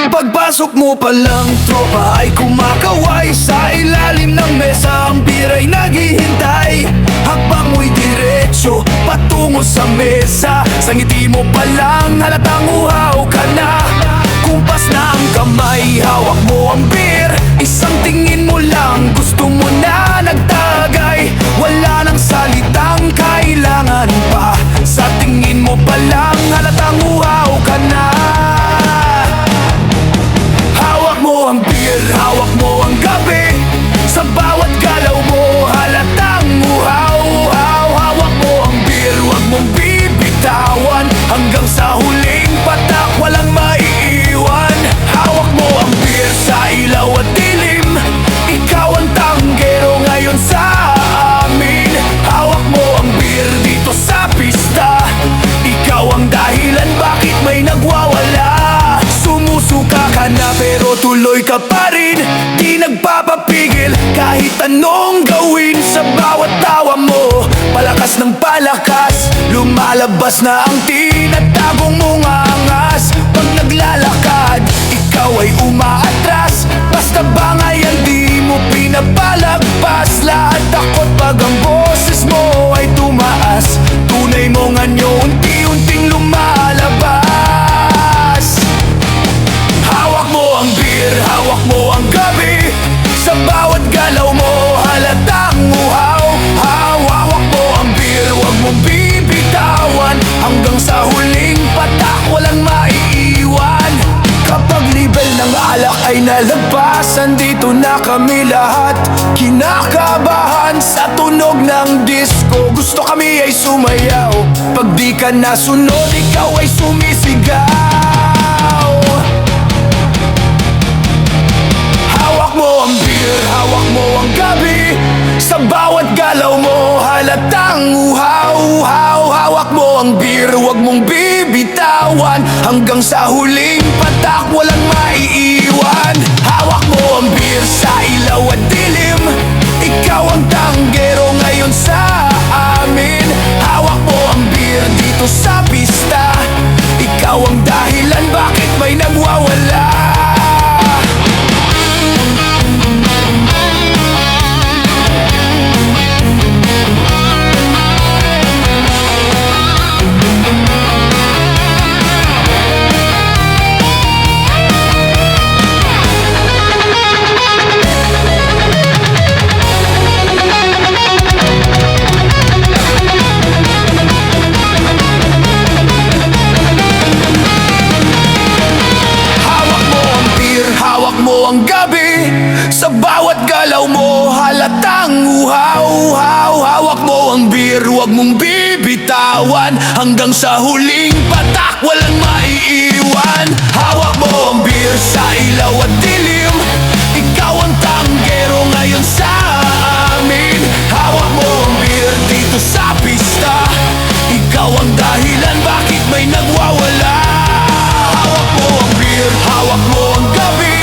Pagpasok mo palang tropa ay kumakaway Sa ilalim ng mesa ang bira'y naghihintay Hakbang mo'y diretsyo patungo sa mesa Sa ngiti mo palang halatang uhaw ka na Kumpas na ang kamay, hawak mo ang beer Isang tingin mo lang, gusto mo na nagtagay Wala nang salitang kailangan pa Sa tingin mo palang halatang uhaw ka na Ang beer, hawak mo ang gabi Sa bawat galaw mo halatang uhaw-uhaw Hawak mo ang beer, huwag mong bibitawan Hanggang sa huling patak, walang maiiwan Hawak mo ang beer sa ilaw at dilim Ikaw ang tanggero ngayon sa amin Hawak mo ang beer dito sa pista Ikaw ang dahilan bakit may nagwawala Sumusuka ka na pero tuloy ka pa rin Di nagpapapigil kahit anong gawin Sa bawat tawa mo, palakas ng palakas Lumalabas na ang tinatagong mong angas Pag naglalakad, ikaw ay umaatras Basta bangayan di mo pinapalagpas Lahat takot pag ang boses mo ay tumaas Tunay mong anyo unti-unting lumalabas Hawak mo ang gabi Sa bawat galaw mo halatang uhaw Hawak mo ang beer, huwag mong bibitawan Hanggang sa huling patak, walang maiiwan Kapag level ng alak ay nalagpasan Dito na kami lahat kinakabahan Sa tunog ng disco, gusto kami ay sumayaw Pag di ka nasunod, ikaw ay sumisigaw Hawak mo ang beer, hawak mo ang gabi Sa bawat galaw mo halatang uhaw-uhaw Hawak mo ang beer, huwag mong bibitawan Hanggang sa huling patak, walang maiiwan Hawak mo ang beer sa ilaw at dilim Ikaw ang tanggero ngayon sa amin Hawak mo ang beer dito sa pista Ikaw ang dahilan bakit may nagwawala ang gabi Sa bawat galaw mo halatang uhaw-uhaw Hawak mo ang beer, huwag mong bibitawan Hanggang sa huling patak, walang maiiwan Hawak mo ang beer sa ilaw at dilim Ikaw ang tanggero ngayon sa amin Hawak mo ang beer dito sa pista Ikaw ang dahilan bakit may nagwawala Hawak mo ang beer, hawak mo ang gabi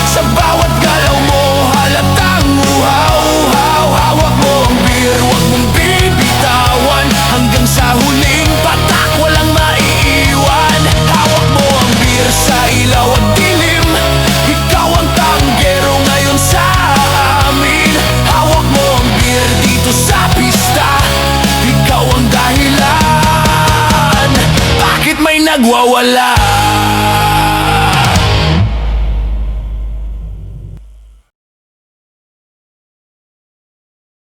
Sa bawat galaw mo halatang uhaw-uhaw Hawak mo ang beer, huwag mong bibitawan Hanggang sa huling patak, walang maiiwan Hawak mo ang beer sa ilaw at dilim Ikaw ang tanggero ngayon sa amin Hawak mo ang beer dito sa pista Ikaw ang dahilan bakit may nagwawala